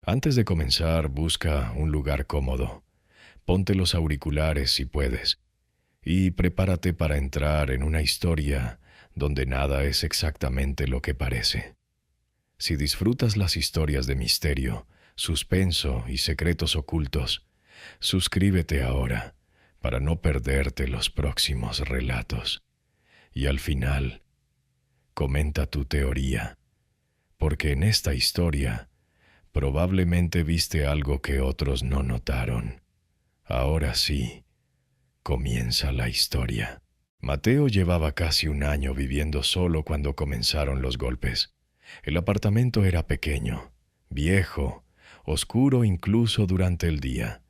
Antes de comenzar, busca un lugar cómodo. Ponte los auriculares si puedes y prepárate para entrar en una historia donde nada es exactamente lo que parece. Si disfrutas las historias de misterio, suspenso y secretos ocultos, suscríbete ahora para no perderte los próximos relatos. Y al final, comenta tu teoría, porque en esta historia probablemente viste algo que otros no notaron. Ahora sí, comienza la historia. Mateo llevaba casi un año viviendo solo cuando comenzaron los golpes. El apartamento era pequeño, viejo, oscuro incluso durante el día,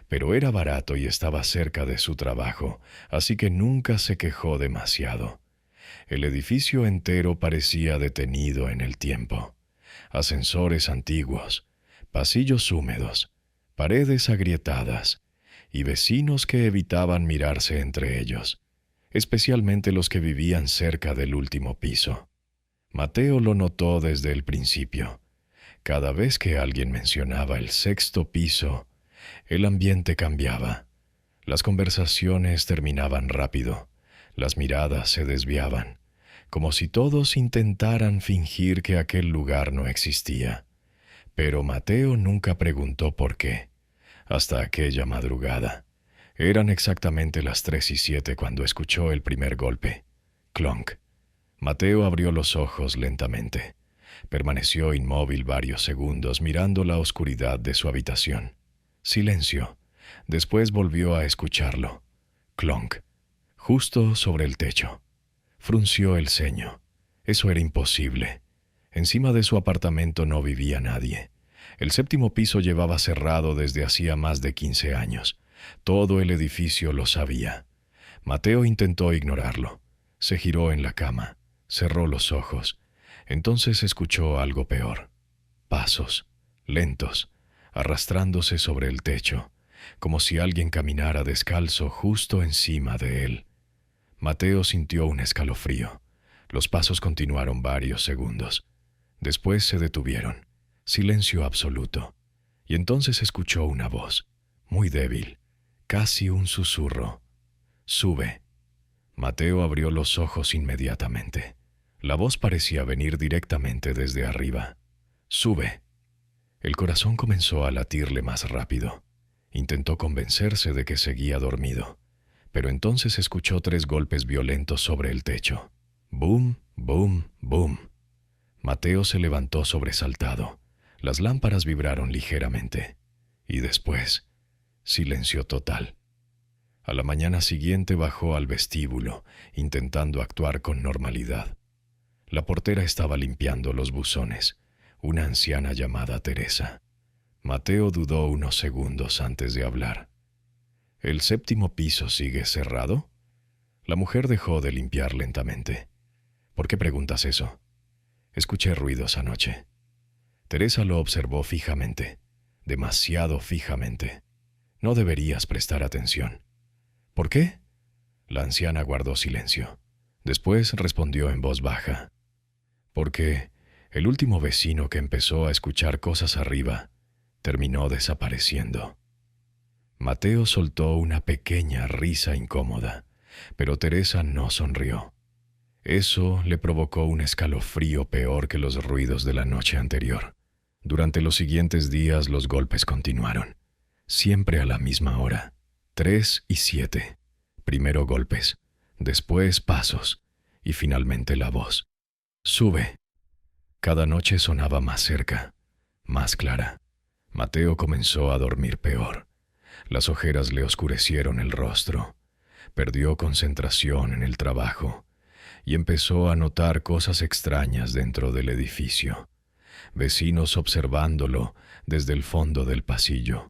pero era barato y estaba cerca de su trabajo, así que nunca se quejó demasiado. El edificio entero parecía detenido en el tiempo. Ascensores antiguos, pasillos húmedos, paredes agrietadas y vecinos que evitaban mirarse entre ellos, especialmente los que vivían cerca del último piso. Mateo lo notó desde el principio. Cada vez que alguien mencionaba el sexto piso, el ambiente cambiaba. Las conversaciones terminaban rápido, las miradas se desviaban, como si todos intentaran fingir que aquel lugar no existía. Pero Mateo nunca preguntó por qué, hasta aquella madrugada. Eran exactamente las 3:07 cuando escuchó el primer golpe. Clonk. Mateo abrió los ojos lentamente. Permaneció inmóvil varios segundos mirando la oscuridad de su habitación. Silencio. Después volvió a escucharlo. Clonk. Justo sobre el techo. Frunció el ceño. Eso era imposible. Encima de su apartamento no vivía nadie. El séptimo piso llevaba cerrado desde hacía más de 15 años. Todo el edificio lo sabía. Mateo intentó ignorarlo. Se giró en la cama. Cerró los ojos. Entonces escuchó algo peor. Pasos, lentos, arrastrándose sobre el techo, como si alguien caminara descalzo justo encima de él. Mateo sintió un escalofrío. Los pasos continuaron varios segundos. Después se detuvieron. Silencio absoluto. Y entonces escuchó una voz, muy débil, casi un susurro. «Sube». Mateo abrió los ojos inmediatamente. La voz parecía venir directamente desde arriba. «Sube». El corazón comenzó a latirle más rápido. Intentó convencerse de que seguía dormido, pero entonces escuchó 3 golpes violentos sobre el techo. Boom, boom, boom. Mateo se levantó sobresaltado. Las lámparas vibraron ligeramente. Y después, silencio total. A la mañana siguiente bajó al vestíbulo, intentando actuar con normalidad. La portera estaba limpiando los buzones, una anciana llamada Teresa. Mateo dudó unos segundos antes de hablar. ¿El séptimo piso sigue cerrado? La mujer dejó de limpiar lentamente. ¿Por qué preguntas eso? Escuché ruidos anoche. Teresa lo observó fijamente, demasiado fijamente. No deberías prestar atención. ¿Por qué? La anciana guardó silencio. Después respondió en voz baja. Porque el último vecino que empezó a escuchar cosas arriba terminó desapareciendo. Mateo soltó una pequeña risa incómoda, pero Teresa no sonrió. Eso le provocó un escalofrío peor que los ruidos de la noche anterior. Durante los siguientes días los golpes continuaron, siempre a la misma hora, 3:07. Primero golpes, después pasos y finalmente la voz. «Sube». Cada noche sonaba más cerca, más clara. Mateo comenzó a dormir peor. Las ojeras le oscurecieron el rostro. Perdió concentración en el trabajo y empezó a notar cosas extrañas dentro del edificio. Vecinos observándolo desde el fondo del pasillo.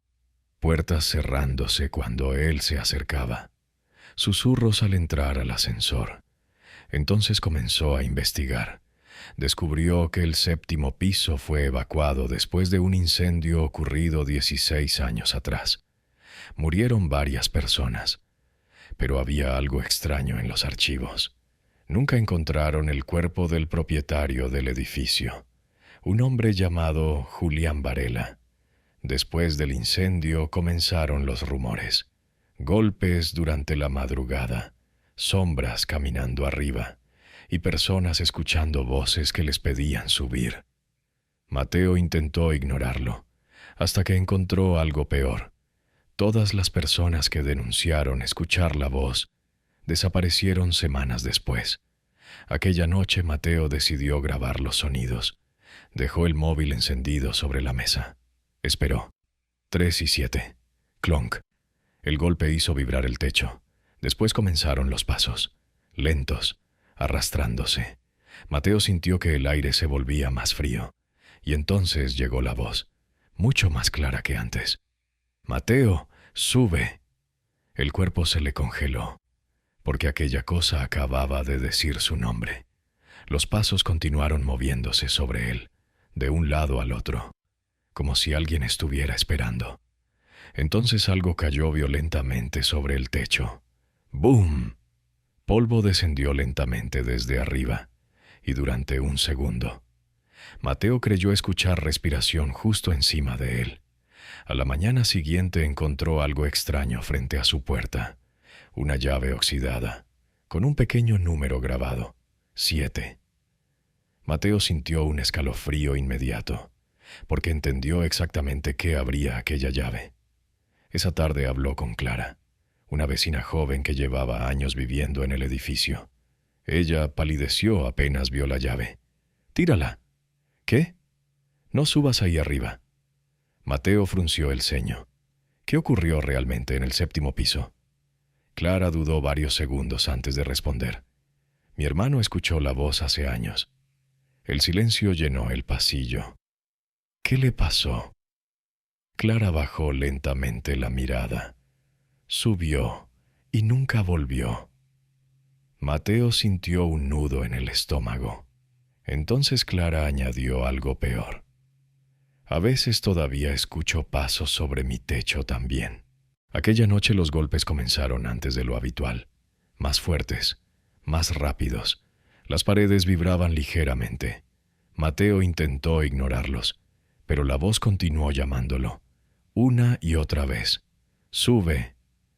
Puertas cerrándose cuando él se acercaba. Susurros al entrar al ascensor. Entonces comenzó a investigar. Descubrió que el séptimo piso fue evacuado después de un incendio ocurrido 16 años atrás. Murieron varias personas, pero había algo extraño en los archivos. Nunca encontraron el cuerpo del propietario del edificio, un hombre llamado Julián Varela. Después del incendio comenzaron los rumores. Golpes durante la madrugada, sombras caminando arriba y personas escuchando voces que les pedían subir. Mateo intentó ignorarlo, hasta que encontró algo peor. Todas las personas que denunciaron escuchar la voz desaparecieron semanas después. Aquella noche Mateo decidió grabar los sonidos. Dejó el móvil encendido sobre la mesa. Esperó. 3 y 7. Clonk. El golpe hizo vibrar el techo. Después comenzaron los pasos, lentos, arrastrándose. Mateo sintió que el aire se volvía más frío. Y entonces llegó la voz, mucho más clara que antes. «Mateo, sube». El cuerpo se le congeló, porque aquella cosa acababa de decir su nombre. Los pasos continuaron moviéndose sobre él, de un lado al otro, como si alguien estuviera esperando. Entonces algo cayó violentamente sobre el techo. ¡Bum! Polvo descendió lentamente desde arriba, y durante un segundo. Mateo creyó escuchar respiración justo encima de él. A la mañana siguiente encontró algo extraño frente a su puerta. Una llave oxidada, con un pequeño número grabado, 7. Mateo sintió un escalofrío inmediato, porque entendió exactamente qué abría aquella llave. Esa tarde habló con Clara, una vecina joven que llevaba años viviendo en el edificio. Ella palideció apenas vio la llave. «Tírala». «¿Qué? No subas ahí arriba». Mateo frunció el ceño. ¿Qué ocurrió realmente en el 7º piso? Clara dudó varios segundos antes de responder. «Mi hermano escuchó la voz hace años». El silencio llenó el pasillo. ¿Qué le pasó? Clara bajó lentamente la mirada. Subió y nunca volvió. Mateo sintió un nudo en el estómago. Entonces Clara añadió algo peor. A veces todavía escucho pasos sobre mi techo también. Aquella noche los golpes comenzaron antes de lo habitual, más fuertes, más rápidos. Las paredes vibraban ligeramente. Mateo intentó ignorarlos, pero la voz continuó llamándolo, una y otra vez. «Sube,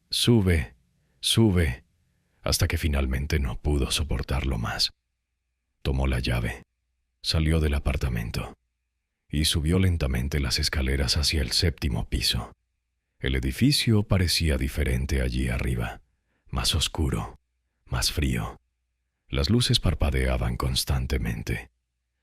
sube, sube», hasta que finalmente no pudo soportarlo más. Tomó la llave, salió del apartamento y subió lentamente las escaleras hacia el 7º piso. El edificio parecía diferente allí arriba, más oscuro, más frío. Las luces parpadeaban constantemente.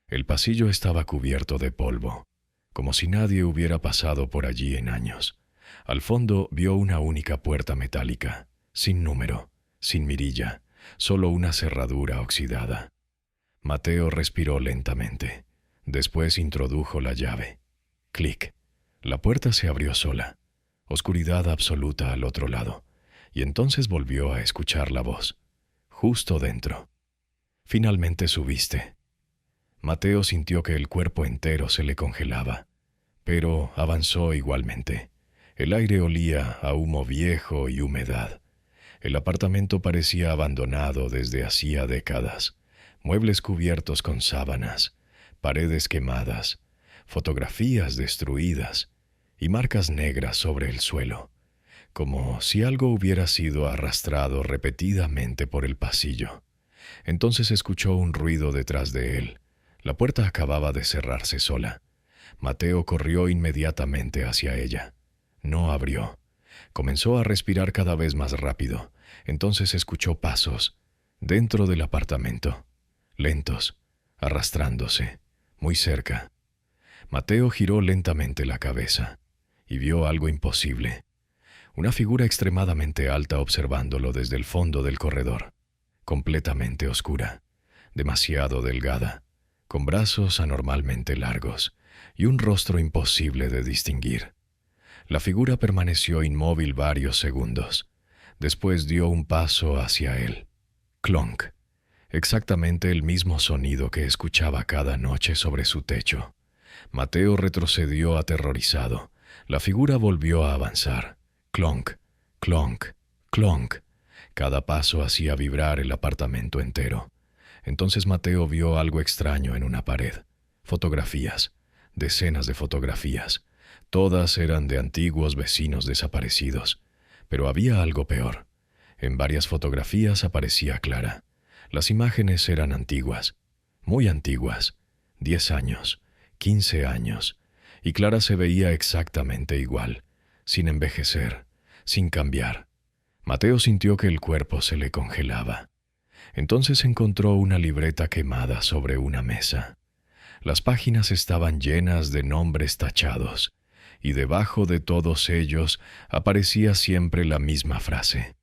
El pasillo estaba cubierto de polvo, como si nadie hubiera pasado por allí en años. Al fondo vio una única puerta metálica, sin número, sin mirilla, solo una cerradura oxidada. Mateo respiró lentamente. Después introdujo la llave. Clic. La puerta se abrió sola. Oscuridad absoluta al otro lado. Y entonces volvió a escuchar la voz. Justo dentro. «Finalmente subiste». Mateo sintió que el cuerpo entero se le congelaba, pero avanzó igualmente. El aire olía a humo viejo y humedad. El apartamento parecía abandonado desde hacía décadas. Muebles cubiertos con sábanas, paredes quemadas, fotografías destruidas y marcas negras sobre el suelo, como si algo hubiera sido arrastrado repetidamente por el pasillo. Entonces escuchó un ruido detrás de él. La puerta acababa de cerrarse sola. Mateo corrió inmediatamente hacia ella. No abrió. Comenzó a respirar cada vez más rápido. Entonces escuchó pasos dentro del apartamento, lentos, arrastrándose, muy cerca. Mateo giró lentamente la cabeza y vio algo imposible. Una figura extremadamente alta observándolo desde el fondo del corredor, completamente oscura, demasiado delgada, con brazos anormalmente largos y un rostro imposible de distinguir. La figura permaneció inmóvil varios segundos. Después dio un paso hacia él. Clonk. Exactamente el mismo sonido que escuchaba cada noche sobre su techo. Mateo retrocedió aterrorizado. La figura volvió a avanzar. Clonk, clonk, clonk. Cada paso hacía vibrar el apartamento entero. Entonces Mateo vio algo extraño en una pared. Fotografías, decenas de fotografías, Todas eran de antiguos vecinos desaparecidos, pero había algo peor. En varias fotografías aparecía Clara. Las imágenes eran antiguas, muy antiguas, 10 años, 15 años, y Clara se veía exactamente igual, sin envejecer, sin cambiar. Mateo sintió que el cuerpo se le congelaba. Entonces encontró una libreta quemada sobre una mesa. Las páginas estaban llenas de nombres tachados, y debajo de todos ellos aparecía siempre la misma frase: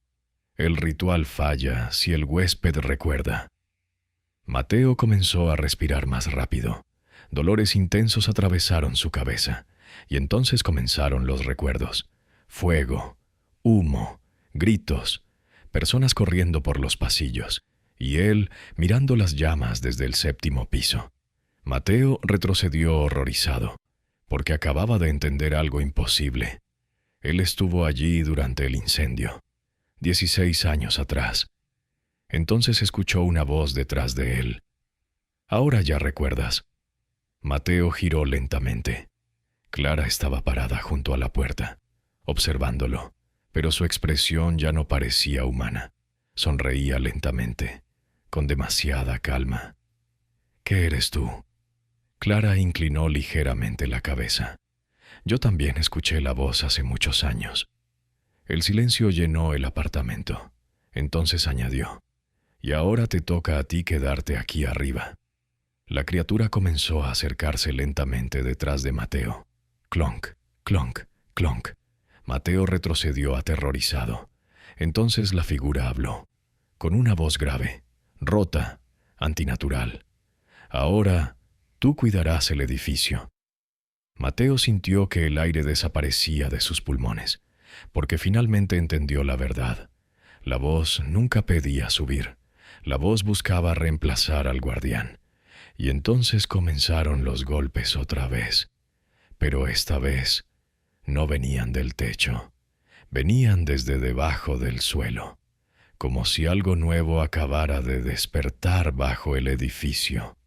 el ritual falla si el huésped recuerda. Mateo comenzó a respirar más rápido. Dolores intensos atravesaron su cabeza, y entonces comenzaron los recuerdos. Fuego, humo, gritos, personas corriendo por los pasillos, y él mirando las llamas desde el 7º piso. Mateo retrocedió horrorizado, porque acababa de entender algo imposible. Él estuvo allí durante el incendio, 16 años atrás. Entonces escuchó una voz detrás de él. «Ahora ya recuerdas». Mateo giró lentamente. Clara estaba parada junto a la puerta, observándolo, pero su expresión ya no parecía humana. Sonreía lentamente, con demasiada calma. «¿Qué eres tú?». Clara inclinó ligeramente la cabeza. «Yo también escuché la voz hace muchos años». El silencio llenó el apartamento. Entonces añadió: «Y ahora te toca a ti quedarte aquí arriba». La criatura comenzó a acercarse lentamente detrás de Mateo. Clonk, clonk, clonk. Mateo retrocedió aterrorizado. Entonces la figura habló, con una voz grave, rota, antinatural. «Ahora tú cuidarás el edificio». Mateo sintió que el aire desaparecía de sus pulmones, porque finalmente entendió la verdad. La voz nunca pedía subir. La voz buscaba reemplazar al guardián. Y entonces comenzaron los golpes otra vez. Pero esta vez no venían del techo. Venían desde debajo del suelo, como si algo nuevo acabara de despertar bajo el edificio.